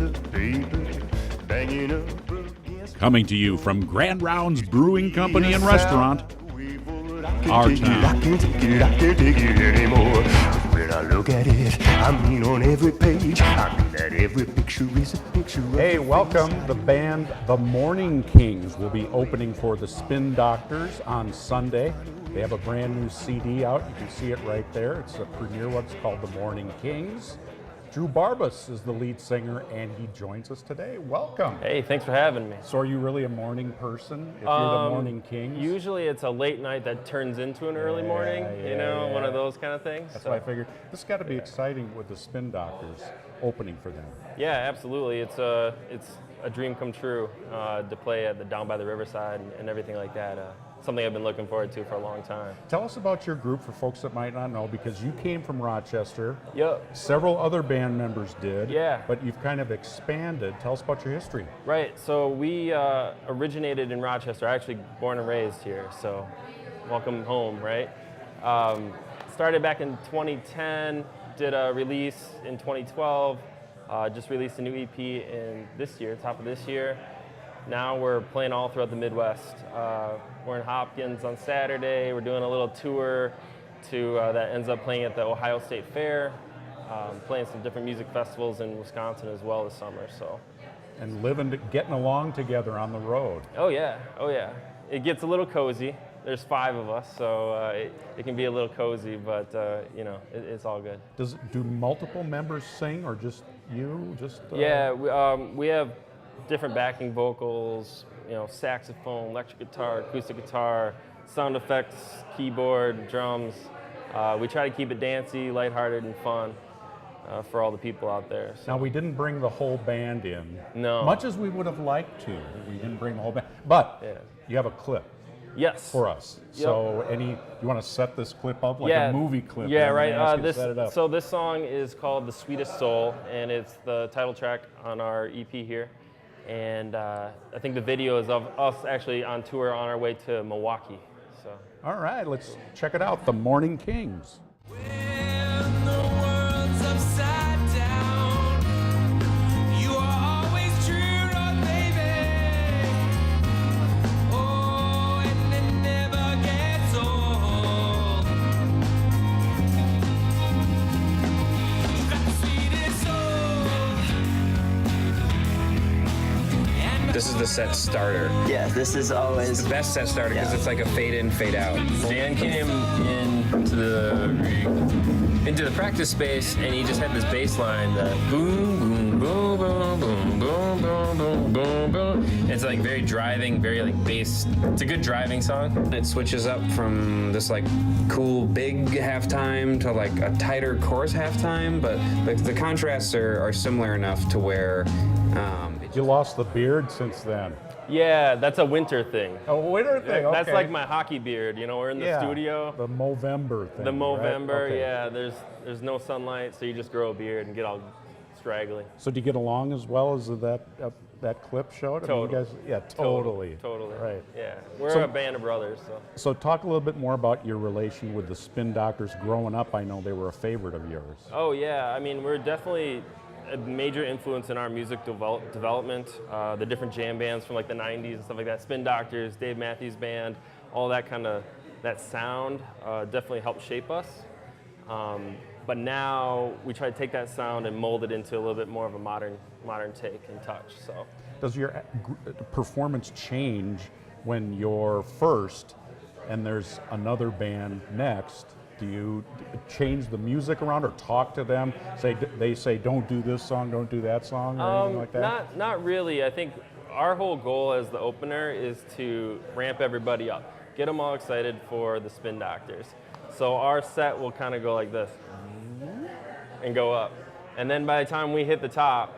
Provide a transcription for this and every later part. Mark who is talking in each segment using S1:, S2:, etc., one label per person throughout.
S1: the paper, banging up against.
S2: Coming to you from Grand Rounds Brewing Company and Restaurant, our town.
S1: I can't take it anymore. When I look at it, I mean on every page, I mean that every picture is a picture of
S3: Hey,
S1: your
S3: welcome.
S1: face.
S3: The band The Morning Kings will be opening for the Spin Doctors on Sunday. They have a brand new CD out. You can see it right there. It's a premiere. What's called The Morning Kings. Drew Barbes is the lead singer, and he joins us today. Welcome.
S4: Hey, thanks for having me.
S3: So are you really a morning person if you're the Morning Kings?
S4: Usually it's a late night that turns into an early morning, one of those kind of things.
S3: That's what I figured. This has got to be exciting with the Spin Doctors opening for them.
S4: Yeah, absolutely. It's a dream come true to play at the Down by the Riverside and everything like that. Something I've been looking forward to for a long time.
S3: Tell us about your group for folks that might not know, because you came from Rochester.
S4: Yep.
S3: Several other band members did.
S4: Yeah.
S3: But you've kind of expanded. Tell us about your history.
S4: Right, so we originated in Rochester. Actually born and raised here, so welcome home, right? Started back in 2010, did a release in 2012, just released a new EP in this year, top of this year. Now we're playing all throughout the Midwest. We're in Hopkins on Saturday. We're doing a little tour that ends up playing at the Ohio State Fair, playing some different music festivals in Wisconsin as well this summer. So,
S3: And getting along together on the road.
S4: oh yeah. It gets a little cozy. There's 5 of us, so it can be a little cozy, but it's all good.
S3: Do multiple members sing, or just you?
S4: Yeah, we have different backing vocals, saxophone, electric guitar, acoustic guitar, sound effects, keyboard, drums. We try to keep it dancey, lighthearted, and fun for all the people out there. So.
S3: Now, we didn't bring the whole band in.
S4: No.
S3: Much as we would have liked to. We didn't bring the whole band. But you have a clip
S4: Yes.
S3: for us.
S4: Yep.
S3: So you want to set this clip up like a movie clip?
S4: Yeah,
S3: I'm
S4: right.
S3: gonna ask you to set it up.
S4: So this song is called The Sweetest Soul, and it's the title track on our EP here. And I think the video is of us actually on tour on our way to Milwaukee. So.
S3: All right, let's check it out. The Morning Kings.
S5: When the world's upside down, you are always true, Lord, baby. Oh, and it never gets old. You got the sweetest soul.
S6: This is the set starter.
S7: Yeah, this is always
S6: The best set starter because it's like a fade in, fade out. Dan came into the practice space and he just had this bass line that boom, boom, boom, boom, boom, boom, boom, boom, boom, boom. It's like very driving, very like bass. It's a good driving song. It switches up from this like cool big halftime to like a tighter chorus halftime, but the contrasts are similar enough to where
S3: You lost the beard since then.
S4: Yeah, that's a winter thing.
S3: A winter thing, okay.
S4: That's like my hockey beard. We're in the studio.
S3: The Movember thing.
S4: The Movember,
S3: right? Okay.
S4: yeah. There's no sunlight, so you just grow a beard and get all straggly.
S3: So do you get along as well as that clip showed?
S4: Totally.
S3: I mean, you guys, totally.
S4: Totally.
S3: Right.
S4: Yeah, we're a band of brothers.
S3: So talk a little bit more about your relation with the Spin Doctors. Growing up, I know they were a favorite of yours.
S4: Oh yeah, I mean we're definitely a major influence in our music development. The different jam bands from like the 90s and stuff like that. Spin Doctors, Dave Matthews Band, all that that sound definitely helped shape us. But now we try to take that sound and mold it into a little bit more of a modern take and touch. So.
S3: Does your performance change when you're first and there's another band next? Do you change the music around or talk to them? They say, don't do this song, don't do that song, or anything like that?
S4: Not really. I think our whole goal as the opener is to ramp everybody up, get them all excited for the Spin Doctors. So our set will kind of go like this and go up. And then by the time we hit the top,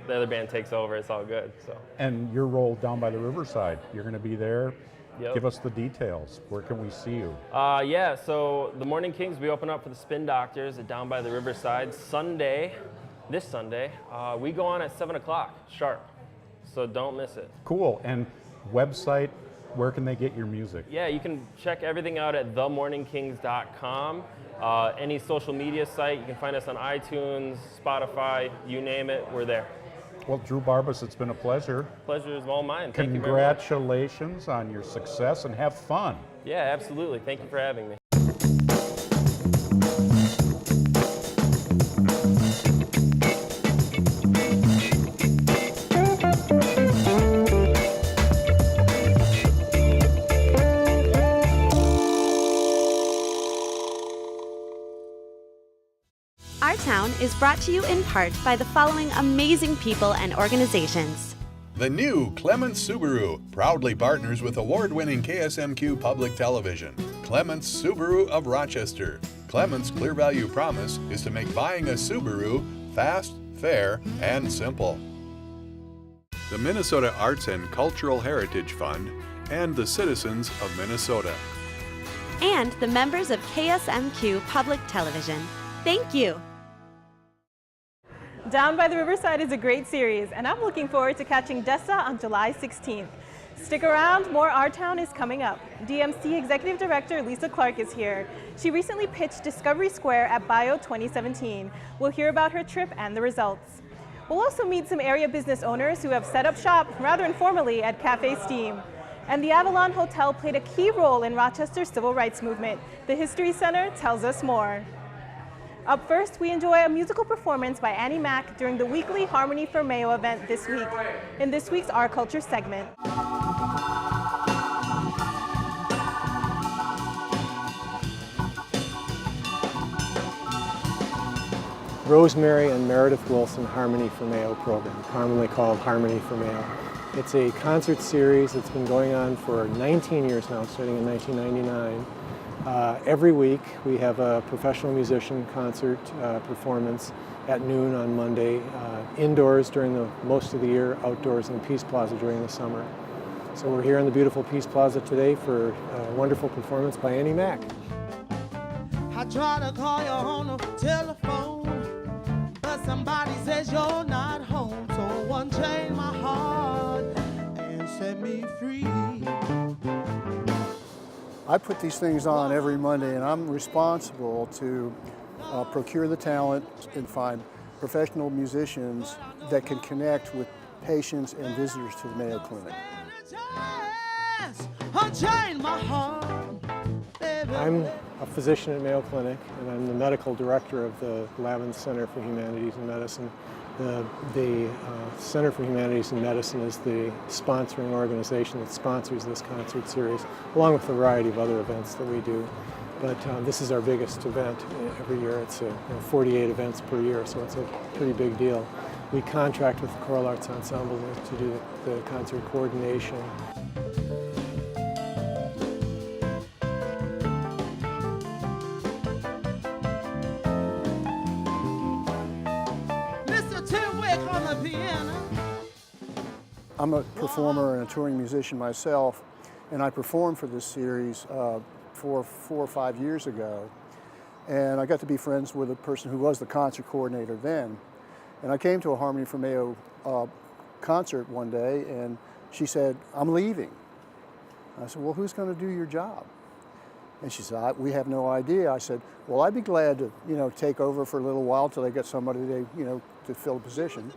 S4: the other band takes over. It's all good. So.
S3: And your role Down by the Riverside, you're going to be there.
S4: Yep.
S3: Give us the details. Where can we see you?
S4: Yeah, so the Morning Kings, we open up for the Spin Doctors at Down by the Riverside this Sunday. We go on at 7 o'clock sharp, so don't miss it.
S3: Cool. And website, where can they get your music?
S4: Yeah, you can check everything out at themorningkings.com. Any social media site, you can find us on iTunes, Spotify, you name it, we're there.
S3: Well, Drew Barbes, it's been a pleasure.
S4: Pleasure is all mine. Thank you very much.
S3: Congratulations on your success and have fun.
S4: Yeah, absolutely. Thank you for having me.
S7: Our Town is brought to you in part by the following amazing people and organizations.
S8: The new Clements Subaru proudly partners with award-winning KSMQ Public Television. Clements Subaru of Rochester. Clements' clear value promise is to make buying a Subaru fast, fair, and simple. The Minnesota Arts and Cultural Heritage Fund and the citizens of Minnesota.
S7: And the members of KSMQ Public Television. Thank you.
S9: Down by the Riverside is a great series, and I'm looking forward to catching Dessa on July 16th. Stick around, more Our Town is coming up. DMC Executive Director Lisa Clarke is here. She recently pitched Discovery Square at Mayo 2017. We'll hear about her trip and the results. We'll also meet some area business owners who have set up shop rather informally at Cafe Steam. And the Avalon Hotel played a key role in Rochester's civil rights movement. The History Center tells us more. Up first, we enjoy a musical performance by Annie Mac during the weekly Harmony for Mayo event this week, in this week's Our Culture segment.
S10: Rosemary and Meredith Wilson Harmony for Mayo program, commonly called Harmony for Mayo. It's a concert series that's been going on for 19 years now, starting in 1999. Every week we have a professional musician concert performance at noon on Monday, indoors during most of the year, outdoors in the Peace Plaza during the summer. So we're here in the beautiful Peace Plaza today for a wonderful performance by Annie Mac.
S5: I try to call you on the telephone, but somebody says you're not home. So unchain my heart and set me free.
S11: I put these things on every Monday, and I'm responsible to procure the talent and find professional musicians that can connect with patients and visitors to the Mayo Clinic.
S10: I'm a physician at Mayo Clinic, and I'm the medical director of the Lavin Center for Humanities and Medicine. The Center for Humanities and Medicine is the sponsoring organization that sponsors this concert series, along with a variety of other events that we do. But this is our biggest event every year. It's 48 events per year, so it's a pretty big deal. We contract with the Choral Arts Ensemble to do the concert coordination.
S11: I'm a performer and a touring musician myself, and I performed for this series 4 or 5 years ago. And I got to be friends with a person who was the concert coordinator then. And I came to a Harmony for Mayo concert one day, and she said, "I'm leaving." I said, "Well, who's going to do your job?" And she said, "We have no idea." I said, "Well, I'd be glad to, take over for a little while till they get somebody to fill the position."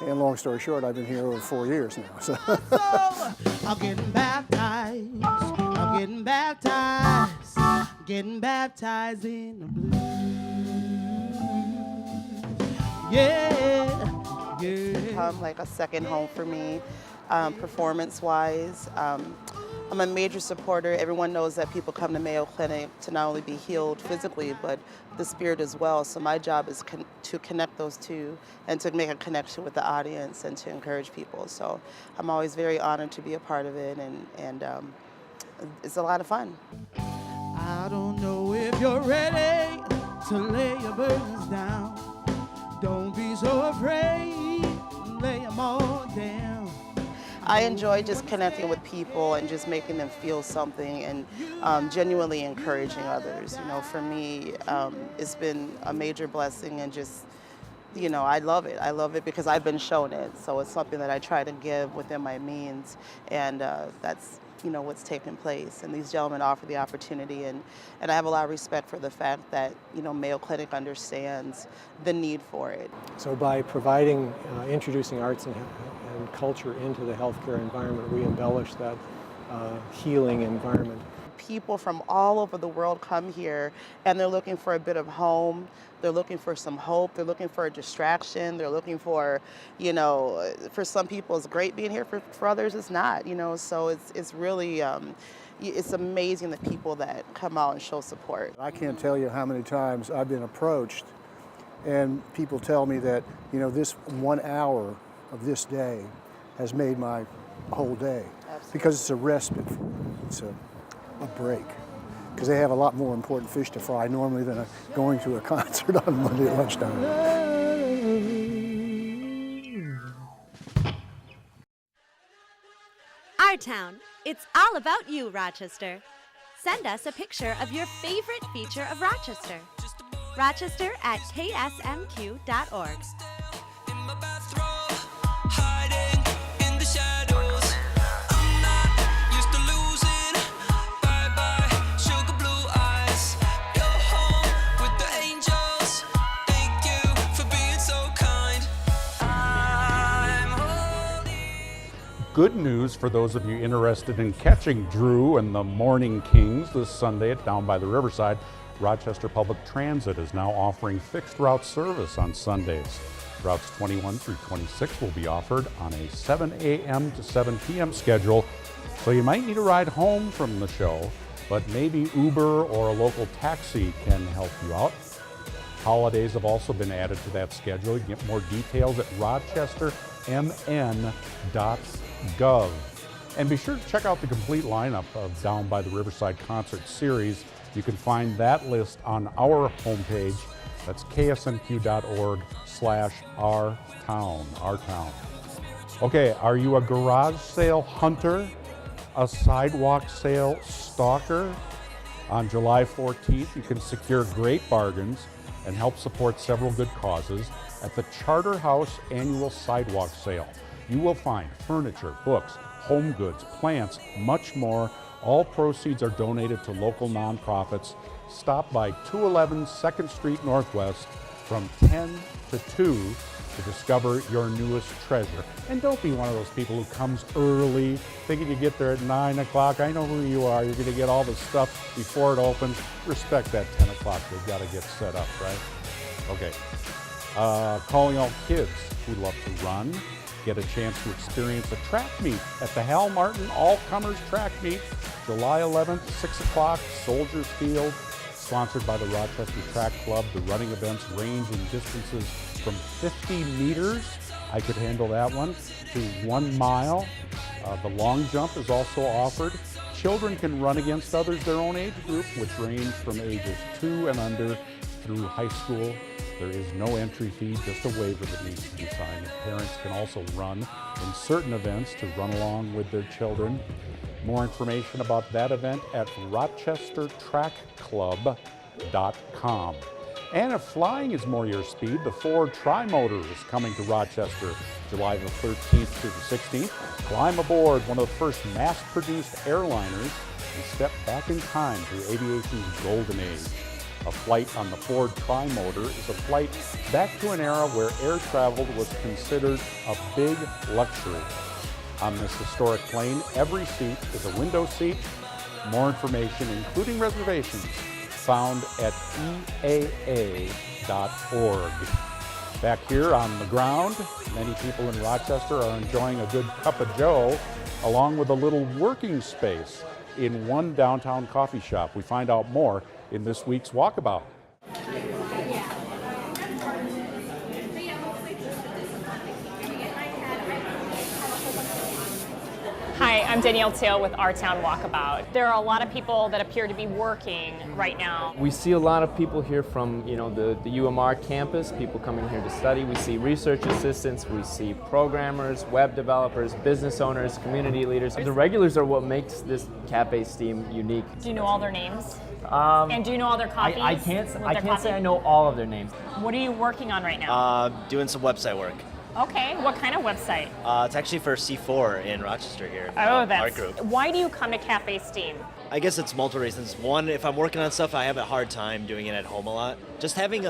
S11: And long story short, I've been here over 4 years now. So.
S5: I'm getting baptized. I'm getting baptized. Getting baptized in the blue. Yeah, yeah.
S12: Become like a second home for me, performance-wise. I'm a major supporter. Everyone knows that people come to Mayo Clinic to not only be healed physically, but the spirit as well. So my job is to connect those two and to make a connection with the audience and to encourage people. So I'm always very honored to be a part of it, and it's a lot of fun.
S5: I don't know if you're ready to lay your burdens down. Don't be so afraid, lay them all down.
S12: I enjoy just connecting with people and just making them feel something and genuinely encouraging others. For me, it's been a major blessing, and just, I love it. I love it because I've been shown it. So it's something that I try to give within my means, and that's what's taking place. And these gentlemen offer the opportunity, and I have a lot of respect for the fact that, Mayo Clinic understands the need for it.
S10: So by providing, introducing arts and culture into the healthcare environment, we embellish that healing environment.
S12: People from all over the world come here and they're looking for a bit of home, they're looking for some hope, they're looking for a distraction, they're looking for, for some people it's great being here, for others it's not, so it's really, it's amazing the people that come out and show support.
S11: I can't tell you how many times I've been approached and people tell me that, this 1 hour of this day has made my whole day.
S12: Absolutely.
S11: Because it's a respite for them. It's a break, because they have a lot more important fish to fry normally than going to a concert on Monday at lunchtime.
S7: Our Town, it's all about you, Rochester. Send us a picture of your favorite feature of Rochester. Rochester at KSMQ.org.
S3: Good news for those of you interested in catching Drew and the Morning Kings this Sunday at Down by the Riverside. Rochester Public Transit is now offering fixed route service on Sundays. Routes 21 through 26 will be offered on a 7 a.m. to 7 p.m. schedule, so you might need a ride home from the show, but maybe Uber or a local taxi can help you out. Holidays have also been added to that schedule. You can get more details at rochestermn.gov. And be sure to check out the complete lineup of Down by the Riverside concert series. You can find that list on our homepage. That's ksmq.org/ourtown. Okay, are you a garage sale hunter? A sidewalk sale stalker? On July 14th, you can secure great bargains and help support several good causes at the Charter House Annual Sidewalk Sale. You will find furniture, books, home goods, plants, much more. All proceeds are donated to local nonprofits. Stop by 211 2nd Street Northwest from 10 to 2 to discover your newest treasure. And don't be one of those people who comes early, thinking you get there at 9 o'clock. I know who you are. You're going to get all the stuff before it opens. Respect that 10 o'clock. They've got to get set up, right? Okay. Calling all kids who love to run. Get a chance to experience a track meet at the Hal Martin All-Comers Track Meet, July 11th, 6 o'clock, Soldiers Field, sponsored by the Rochester Track Club. The running events range in distances from 50 meters, I could handle that one, to 1 mile. The long jump is also offered. Children can run against others their own age group, which range from ages 2 and under through high school. There is no entry fee, just a waiver that needs to be signed. Parents can also run in certain events to run along with their children. More information about that event at rochestertrackclub.com. And if flying is more your speed, the Ford Tri-Motor is coming to Rochester July the 13th through the 16th. Climb aboard one of the first mass-produced airliners and step back in time through aviation's golden age. A flight on the Ford Tri-Motor is a flight back to an era where air travel was considered a big luxury. On this historic plane, every seat is a window seat. More information, including reservations, found at eaa.org. Back here on the ground, many people in Rochester are enjoying a good cup of joe, along with a little working space in one downtown coffee shop. We find out more in this week's Walkabout.
S13: Hi, I'm Danielle Tail with Our Town Walkabout. There are a lot of people that appear to be working right now.
S14: We see a lot of people here from, the UMR campus, people coming here to study. We see research assistants, we see programmers, web developers, business owners, community leaders. The regulars are what makes this Cafe Steam unique.
S13: Do you know all their names? And do you know all their coffees?
S14: I can't say I know all of their names.
S13: What are you working on right now?
S15: Doing some website work.
S13: Okay, what kind of website?
S15: It's actually for C4 in Rochester here.
S13: Oh,
S15: Art group.
S13: Why do you come to Cafe Steam?
S15: I guess it's multiple reasons. One, if I'm working on stuff, I have a hard time doing it at home a lot. Just having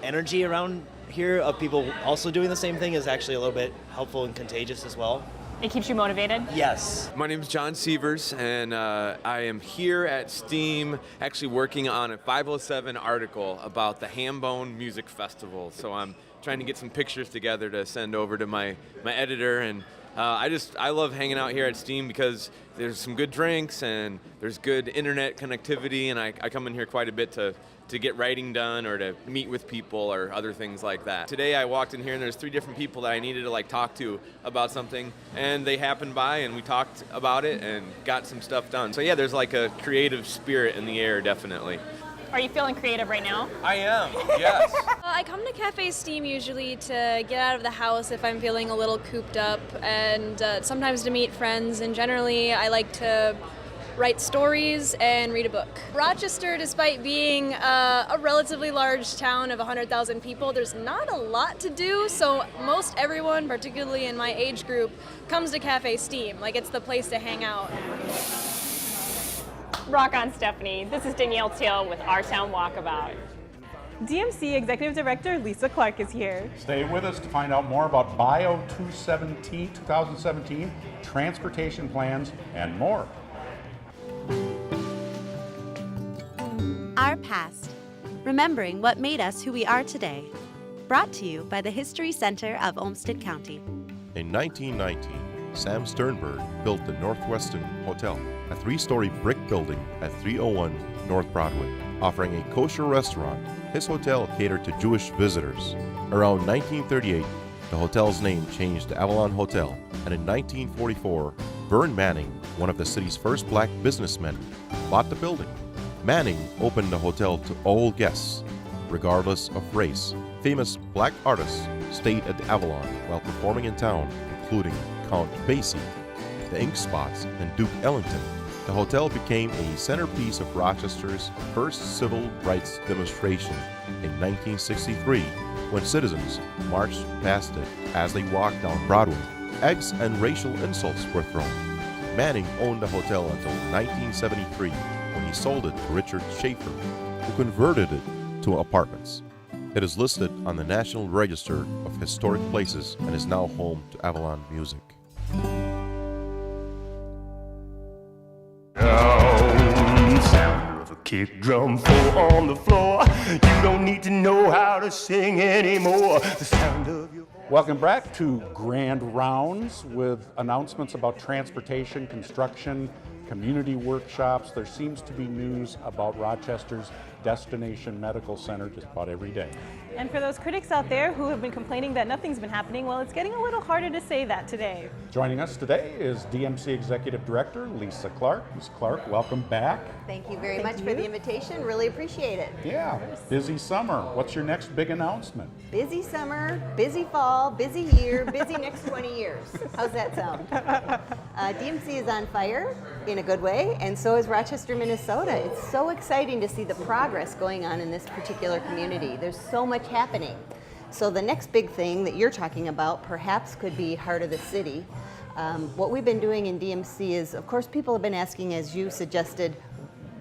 S15: energy around here of people also doing the same thing is actually a little bit helpful and contagious as well.
S13: It keeps you motivated?
S15: Yes.
S16: My name is John Sievers, and I am here at STEAM actually working on a 507 article about the Hambone Music Festival. So I'm trying to get some pictures together to send over to my editor, and I love hanging out here at STEAM because there's some good drinks and there's good internet connectivity, and I come in here quite a bit to get writing done or to meet with people or other things like that. Today I walked in here and there's 3 different people that I needed to talk to about something, and they happened by and we talked about it and got some stuff done. So yeah, there's a creative spirit in the air, definitely.
S13: Are you feeling creative right now?
S16: I am, yes.
S17: I come to Cafe Steam usually to get out of the house if I'm feeling a little cooped up, and sometimes to meet friends, and generally I like to write stories and read a book. Rochester, despite being a relatively large town of 100,000 people, there's not a lot to do, so most everyone, particularly in my age group, comes to Cafe Steam. It's the place to hang out.
S13: Rock on, Stephanie. This is Danielle Teal with Our Town Walkabout.
S9: DMC Executive Director Lisa Clarke is here.
S2: Stay with us to find out more about Bio 2017, transportation plans, and more.
S7: Our past, remembering what made us who we are today. Brought to you by the History Center of Olmsted County.
S18: In 1919, Sam Sternberg built the Northwestern Hotel, a 3-story brick building at 301 North Broadway. Offering a kosher restaurant, his hotel catered to Jewish visitors. Around 1938, the hotel's name changed to Avalon Hotel, and in 1944, Vern Manning, one of the city's first black businessmen, bought the building. Manning opened the hotel to all guests, regardless of race. Famous black artists stayed at the Avalon while performing in town, including Count Basie, the Ink Spots, and Duke Ellington. The hotel became a centerpiece of Rochester's first civil rights demonstration in 1963 when citizens marched past it as they walked down Broadway. Eggs and racial insults were thrown. Manning owned the hotel until 1973 when he sold it to Richard Schaefer, who converted it to apartments. It is listed on the National Register of Historic Places and is now home to Avalon Music.
S1: Sound of a kick drum 4 on the floor. You don't need to know how to sing anymore. The sound of your
S2: Welcome back to Grand Rounds with announcements about transportation, construction, community workshops. There seems to be news about Rochester's Destination Medical Center just about every day.
S9: And for those critics out there who have been complaining that nothing's been happening, well, it's getting a little harder to say that today.
S2: Joining us today is DMC Executive Director Lisa Clarke. Ms. Clarke, welcome back.
S19: Thank you very much for the invitation. Really appreciate it.
S2: Yeah, busy summer. What's your next big announcement?
S19: Busy summer, busy fall, busy year, busy next 20 years. How's that sound? DMC is on fire in a good way, and so is Rochester, Minnesota. It's so exciting to see the progress going on in this particular community. There's so much happening. So the next big thing that you're talking about perhaps could be heart of the city. What we've been doing in DMC is, of course, people have been asking, as you suggested,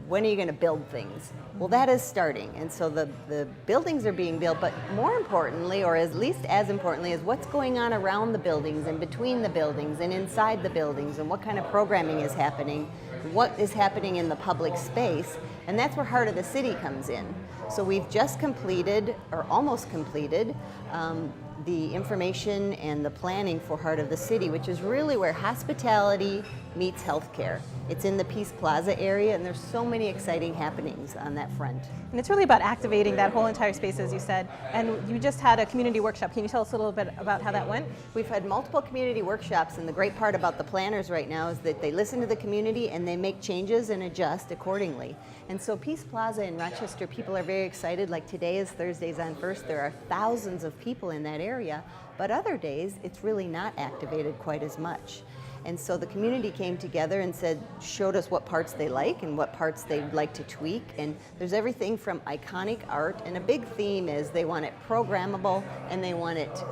S19: when are you going to build things? Well, that is starting, and so the buildings are being built, but more importantly, or at least as importantly, is what's going on around the buildings and between the buildings and inside the buildings, and what kind of programming is happening, what is happening in the public space, and that's where Heart of the City comes in. So we've just completed, or almost completed, the information and the planning for Heart of the City, which is really where hospitality meets healthcare. It's in the Peace Plaza area, and there's so many exciting happenings on that front.
S9: And it's really about activating that whole entire space, as you said. And you just had a community workshop. Can you tell us a little bit about how that went?
S19: We've had multiple community workshops, and the great part about the planners right now is that they listen to the community and they make changes and adjust accordingly. And so Peace Plaza in Rochester, people are very excited. Like today is Thursdays on First. There are thousands of people in that area, but other days it's really not activated quite as much. And so the community came together and showed us what parts they like and what parts they'd like to tweak. And there's everything from iconic art, and a big theme is they want it programmable and they want it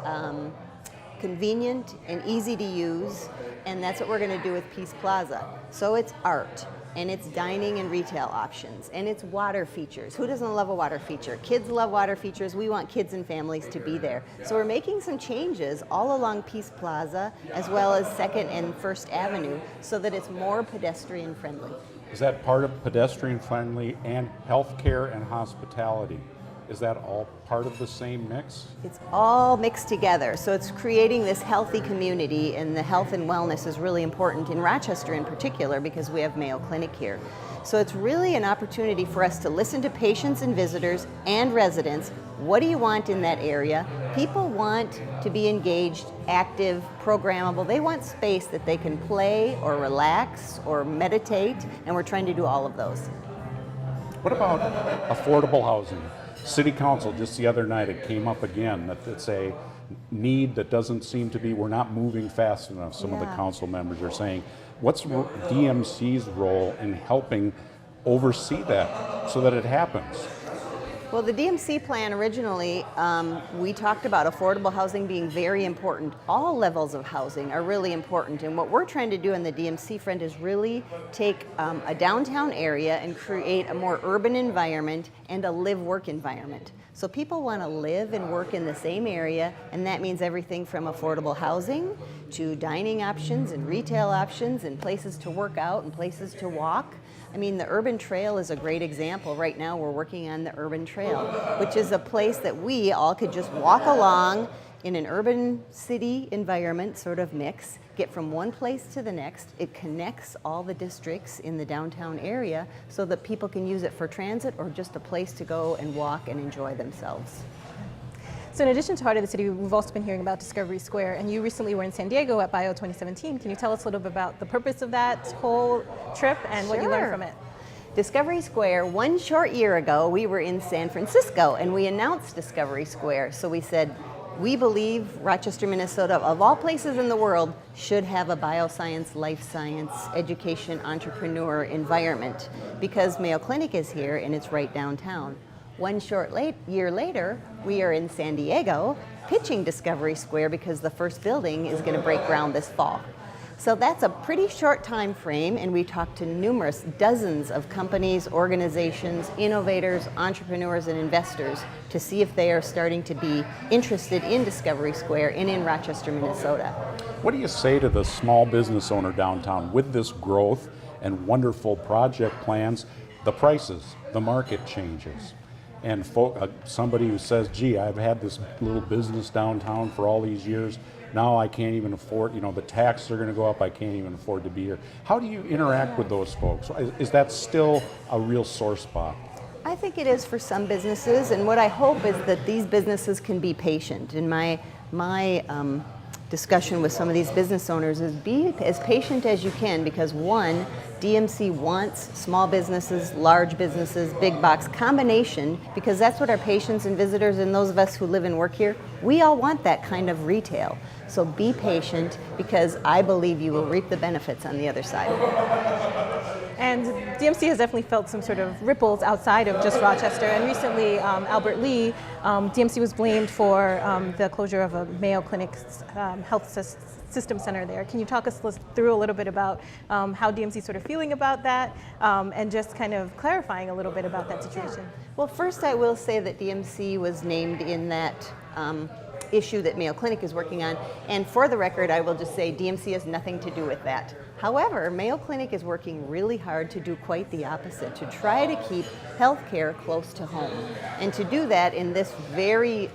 S19: convenient and easy to use, and that's what we're going to do with Peace Plaza. So it's art, and it's dining and retail options, and it's water features. Who doesn't love a water feature? Kids love water features. We want kids and families to be there. So we're making some changes all along Peace Plaza, as well as 2nd and 1st Avenue, so that it's more pedestrian friendly.
S2: Is that part of pedestrian friendly and healthcare and hospitality? Is that all part of the same mix?
S19: It's all mixed together. So it's creating this healthy community, and the health and wellness is really important in Rochester in particular because we have Mayo Clinic here. So it's really an opportunity for us to listen to patients and visitors and residents. What do you want in that area? People want to be engaged, active, programmable. They want space that they can play or relax or meditate, and we're trying to do all of those.
S2: What about affordable housing? City Council just the other night, it came up again that it's a need that doesn't seem to be, we're not moving fast enough. Some of the council members are saying, what's DMC's role in helping oversee that so that it happens?
S19: Well, the DMC plan originally, we talked about affordable housing being very important. All levels of housing are really important, and what we're trying to do in the DMC front is really take a downtown area and create a more urban environment and a live-work environment. So people want to live and work in the same area, and that means everything from affordable housing to dining options and retail options and places to work out and places to walk. I mean, the Urban Trail is a great example. Right now we're working on the Urban Trail, which is a place that we all could just walk along in an urban city environment sort of mix, get from one place to the next. It connects all the districts in the downtown area so that people can use it for transit or just a place to go and walk and enjoy themselves.
S9: So in addition to Heart of the City, we've also been hearing about Discovery Square, and you recently were in San Diego at Bio 2017. Can you tell us a little bit about the purpose of that whole trip and what you learned from it?
S19: Discovery Square, one short year ago, we were in San Francisco and we announced Discovery Square. So we said, we believe Rochester, Minnesota, of all places in the world, should have a bioscience, life science, education, entrepreneur environment because Mayo Clinic is here and it's right downtown. One short year later, we are in San Diego pitching Discovery Square because the first building is going to break ground this fall. So that's a pretty short time frame, and we talked to dozens of companies, organizations, innovators, entrepreneurs, and investors to see if they are starting to be interested in Discovery Square and in Rochester, Minnesota.
S2: What do you say to the small business owner downtown with this growth and wonderful project plans? The prices, the market changes. And somebody who says, gee, I've had this little business downtown for all these years, now I can't even afford, the taxes are going to go up, I can't even afford to be here. How do you interact with those folks? Is that still a real sore spot?
S19: I think it is for some businesses, and what I hope is that these businesses can be patient. And my discussion with some of these business owners is be as patient as you can because one, DMC wants small businesses, large businesses, big box combination because that's what our patients and visitors and those of us who live and work here, we all want that kind of retail. So be patient because I believe you will reap the benefits on the other side.
S9: And DMC has definitely felt some sort of ripples outside of just Rochester. And recently, Albert Lee, DMC was blamed for the closure of a Mayo Clinic's health system center there. Can you talk us through a little bit about how DMC is sort of feeling about that and just kind of clarifying a little bit about that situation?
S19: Well, first I will say that DMC was named in that issue that Mayo Clinic is working on. And for the record, I will just say DMC has nothing to do with that. However, Mayo Clinic is working really hard to do quite the opposite, to try to keep healthcare close to home. And to do that in this very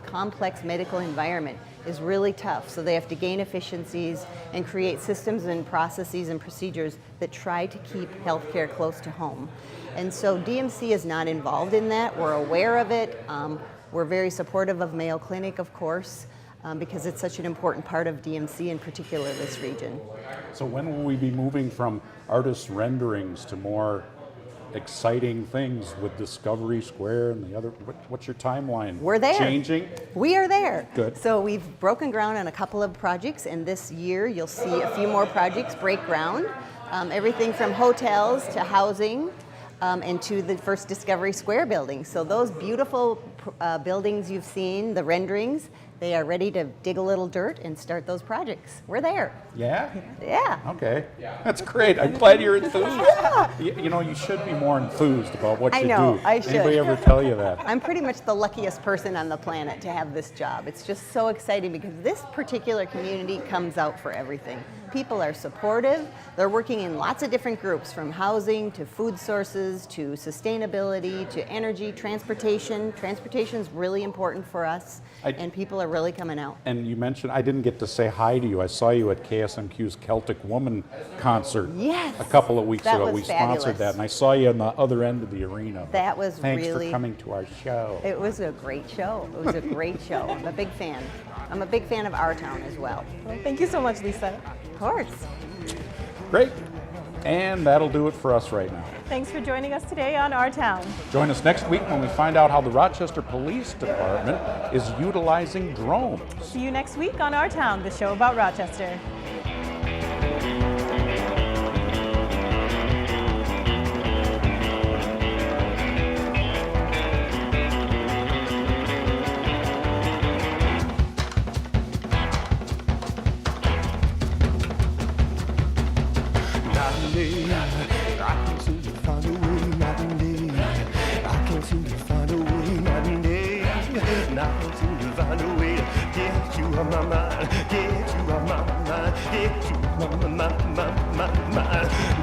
S19: complex medical environment is really tough. So they have to gain efficiencies and create systems and processes and procedures that try to keep healthcare close to home. And so DMC is not involved in that. We're aware of it. We're very supportive of Mayo Clinic, of course, because it's such an important part of DMC, in particular this region.
S2: So when will we be moving from artist renderings to more exciting things with Discovery Square and the other? What's your timeline?
S19: We're there.
S2: Changing?
S19: We are there.
S2: Good.
S19: So we've broken ground on a couple of projects, and this year you'll see a few more projects break ground. Everything from hotels to housing and to the first Discovery Square building. So those beautiful buildings you've seen, the renderings, they are ready to dig a little dirt and start those projects. We're there.
S2: Yeah?
S19: Yeah.
S2: Okay. That's great. I'm glad you're enthused. You know, you should be more enthused about what
S19: I
S2: you
S19: know,
S2: do.
S19: I should.
S2: Anybody ever tell you that?
S19: I'm pretty much the luckiest person on the planet to have this job. It's just so exciting because this particular community comes out for everything. People are supportive. They're working in lots of different groups, from housing to food sources to sustainability to energy, transportation. Transportation is really important for us, and people are really coming out.
S2: And you mentioned, I didn't get to say hi to you. I saw you at KSMQ's Celtic Woman concert a couple of weeks
S19: That
S2: ago.
S19: was
S2: We sponsored
S19: fabulous.
S2: that, and I saw you on the other end of the arena.
S19: That was
S2: Thanks
S19: really...
S2: for coming to our show.
S19: It was a great show. It was a great show. I'm a big fan. I'm a big fan of our town as well.
S9: Well, thank you so much, Lisa.
S19: Of course.
S2: Great. And that'll do it for us right now.
S9: Thanks for joining us today on Our Town.
S2: Join us next week when we find out how the Rochester Police Department is utilizing drones.
S9: See you next week on Our Town, the show about Rochester.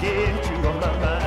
S1: Get you on my mind.